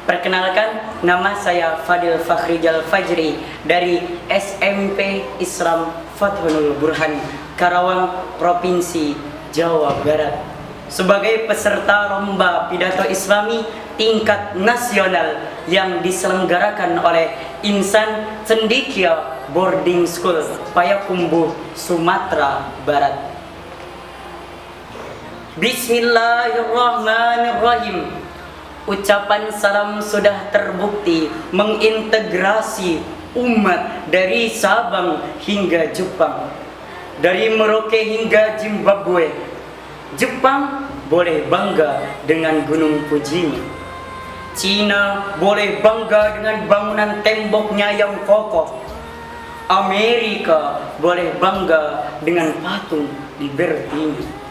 Perkenalkan, nama saya Fadil Fakhrijal Fajri dari SMP Islam Fathul Burhan, Karawang, Provinsi Jawa Barat. Sebagai peserta lomba pidato Islami tingkat nasional yang diselenggarakan oleh Insan Cendekia Boarding School, Payakumbuh, Sumatera Barat. Bismillahirrahmanirrahim. Ucapan salam sudah terbukti mengintegrasi umat dari Sabang hingga Jepang, dari Merauke hingga Zimbabwe. Jepang boleh bangga dengan Gunung Fujinya. Cina boleh bangga dengan bangunan temboknya yang kokoh. Amerika boleh bangga dengan patung Liberty.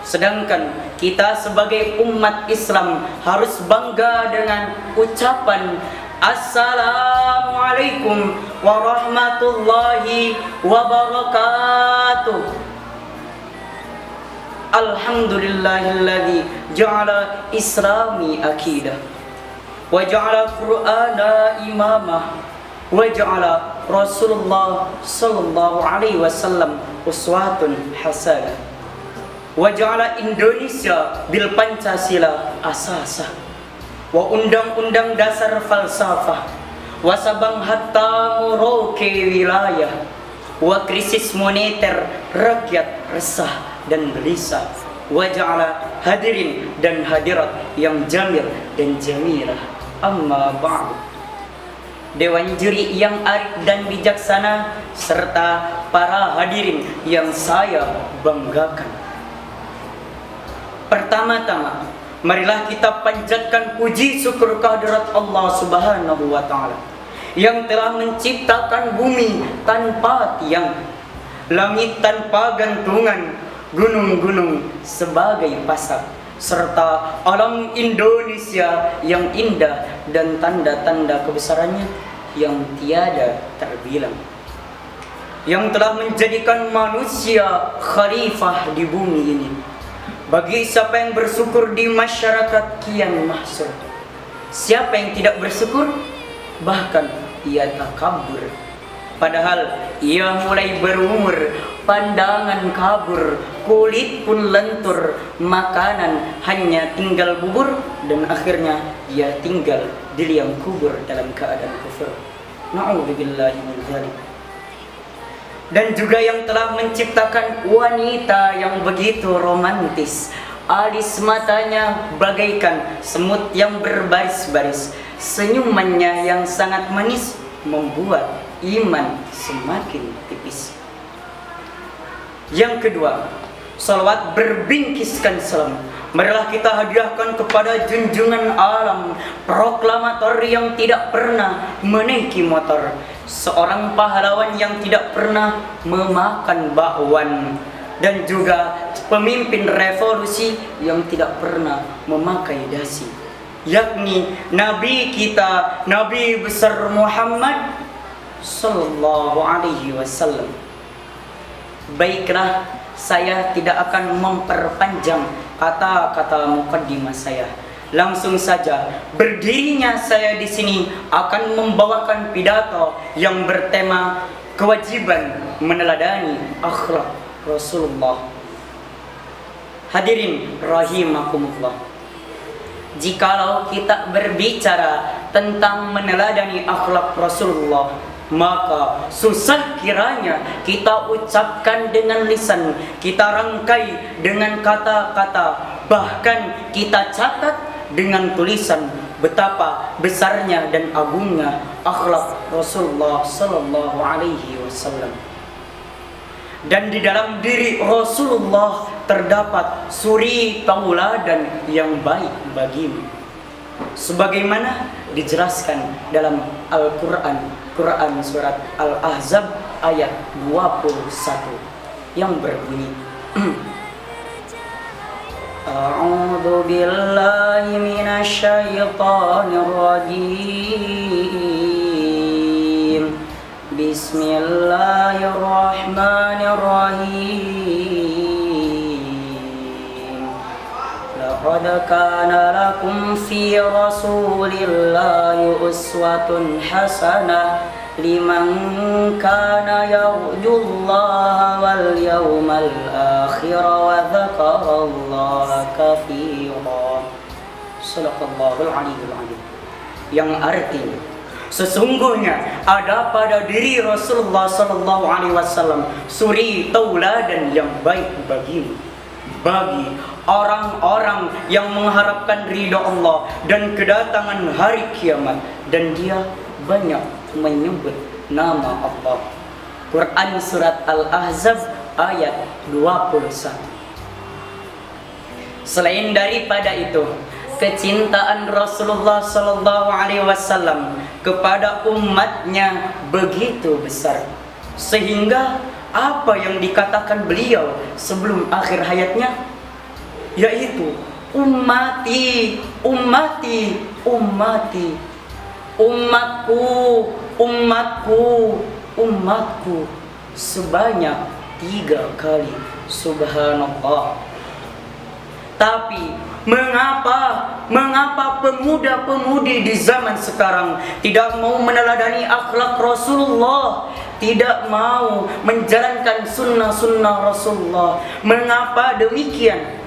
Sedangkan kita sebagai umat Islam harus bangga dengan ucapan Assalamualaikum warahmatullahi wabarakatuh. Alhamdulillahilladzi ja'ala islami akidah wa ja'ala qur'ana imamah wa ja'ala Rasulullah sallallahu alaihi wasallam uswatun hasanah wa ja'ala Indonesia bil Pancasila asasah wa undang-undang dasar falsafah wa Sabang hatta Merauke wilayah wa krisis moneter rakyat resah dan gelisah wa ja'ala hadirin dan hadirat yang jamil dan jamilah. Amma ba'du. Dewan juri yang arif dan bijaksana serta para hadirin yang saya banggakan. Pertama-tama, marilah kita panjatkan puji syukur kehadirat Allah Subhanahu wa Ta'ala yang telah menciptakan bumi tanpa tiang, langit tanpa gantungan, gunung-gunung sebagai pasak, serta alam Indonesia yang indah dan tanda-tanda kebesarannya yang tiada terbilang, yang telah menjadikan manusia khalifah di bumi ini. Bagi siapa yang bersyukur di masyarakat kian mahsyar, siapa yang tidak bersyukur bahkan ia takabur. Padahal ia mulai berumur, pandangan kabur, kulit pun lentur, makanan hanya tinggal bubur, dan akhirnya ia tinggal di liang kubur dalam keadaan kufur. Na'udzubillahi min dzalik. Dan juga yang telah menciptakan wanita yang begitu romantis, alis matanya bagaikan semut yang berbaris-baris, senyumannya yang sangat manis membuat iman semakin tipis. Yang kedua, salawat berbingkiskan salam marilah kita hadiahkan kepada junjungan alam, proklamator yang tidak pernah menaiki motor, seorang pahlawan yang tidak pernah memakan bakwan, dan juga pemimpin revolusi yang tidak pernah memakai dasi, yakni Nabi kita, Nabi besar Muhammad sallallahu alaihi wasallam. Baiklah, saya tidak akan memperpanjang kata-kata mukaddimah saya. Langsung saja, berdirinya saya di sini akan membawakan pidato yang bertema kewajiban meneladani akhlak Rasulullah. Hadirin rahimakumullah. Jikalau kita berbicara tentang meneladani akhlak Rasulullah, maka susah kiranya kita ucapkan dengan lisan, kita rangkai dengan kata-kata, bahkan kita catat dengan tulisan betapa besarnya dan agungnya akhlak Rasulullah sallallahu alaihi wasallam. Dan di dalam diri Rasulullah terdapat suri tauladan yang baik bagimu, sebagaimana dijelaskan dalam Al-Quran, Quran surat Al-Ahzab ayat 21 yang berbunyi A'udzu billahi minasyaitonir rajim. Bismillahirrahmanirrahim. Laqad laqad kana lakum fi rasulillahi uswatun hasanah liman kana yarjullaha wal yawmal akhir wa dzakarallaha katsiran. Shadaqallahul aliyyul azim. Yang artinya sesungguhnya ada pada diri Rasulullah sallallahu alaihi wasallam suri tauladan yang baik bagimu, bagi orang-orang yang mengharapkan ridha Allah dan kedatangan hari kiamat, dan dia banyak menyebut nama Allah. Quran surat Al-Ahzab ayat 21. Selain daripada itu, kecintaan Rasulullah sallallahu alaihi wasallam kepada umatnya begitu besar, sehingga apa yang dikatakan beliau sebelum akhir hayatnya, yaitu ummati, ummati, ummati, umatku, umatku, umatku, sebanyak 3 kali. Subhanallah. Tapi mengapa pemuda-pemudi di zaman sekarang tidak mau meneladani akhlak Rasulullah, tidak mau menjalankan sunnah-sunnah Rasulullah? Mengapa demikian?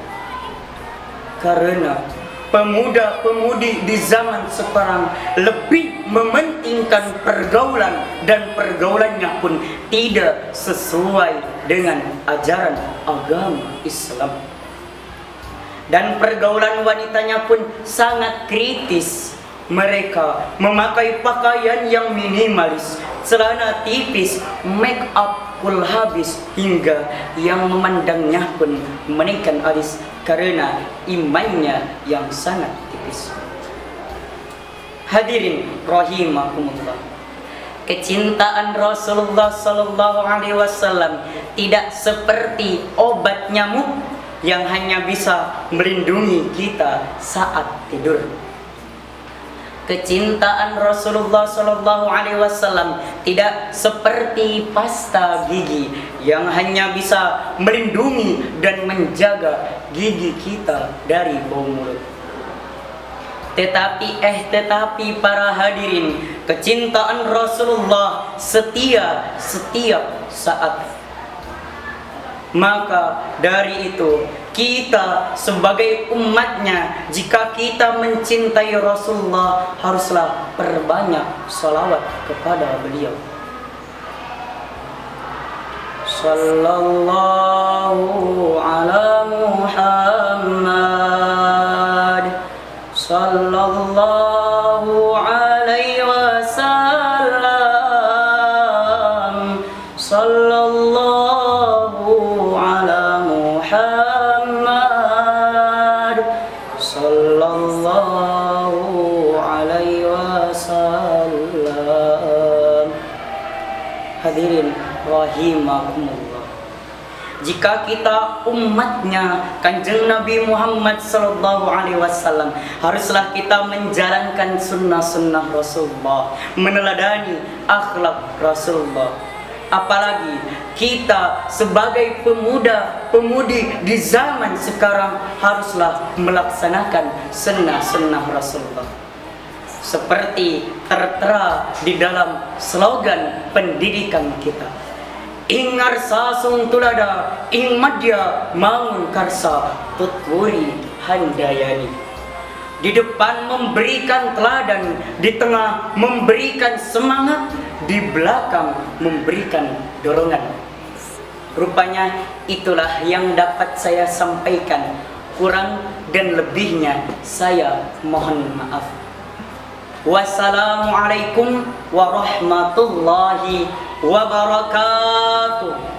Karena pemuda-pemudi di zaman sekarang lebih mementingkan pergaulan, dan pergaulannya pun tidak sesuai dengan ajaran agama Islam. Dan pergaulan wanitanya pun sangat kritis. Mereka memakai pakaian yang minimalis, celana tipis, make up full habis, hingga yang memandangnya pun menaikkan alis karena imannya yang sangat tipis. Hadirin rahimakumullah, kecintaan Rasulullah sallallahu alaihi wasallam tidak seperti obat nyamuk yang hanya bisa melindungi kita saat tidur. Kecintaan Rasulullah sallallahu alaihi wasallam tidak seperti pasta gigi yang hanya bisa melindungi dan menjaga gigi kita dari bau mulut. Tetapi para hadirin, kecintaan Rasulullah setia setiap saat. Maka dari itu, kita sebagai umatnya, jika kita mencintai Rasulullah, haruslah perbanyak salawat kepada beliau. Sallallahu ala Muhammad, sallallahu alaihi wasallam, sallallahu Muhammad, sallallahu alaihi wasallam. Hadirin rahimakumullah, jika kita umatnya Kanjeng Nabi Muhammad sallallahu alaihi wasallam, haruslah kita menjalankan sunnah-sunnah Rasulullah, meneladani akhlak Rasulullah. Apalagi kita sebagai pemuda-pemudi di zaman sekarang haruslah melaksanakan sunnah-sunnah Rasulullah, seperti tertera di dalam slogan pendidikan kita. Ingar sasung tulada, ing madya mangun karsa, tutkuri handayani. Di depan memberikan teladan, di tengah memberikan semangat, di belakang memberikan dorongan. Rupanya itulah yang dapat saya sampaikan. Kurang dan lebihnya saya mohon maaf. Wassalamualaikum warahmatullahi wabarakatuh.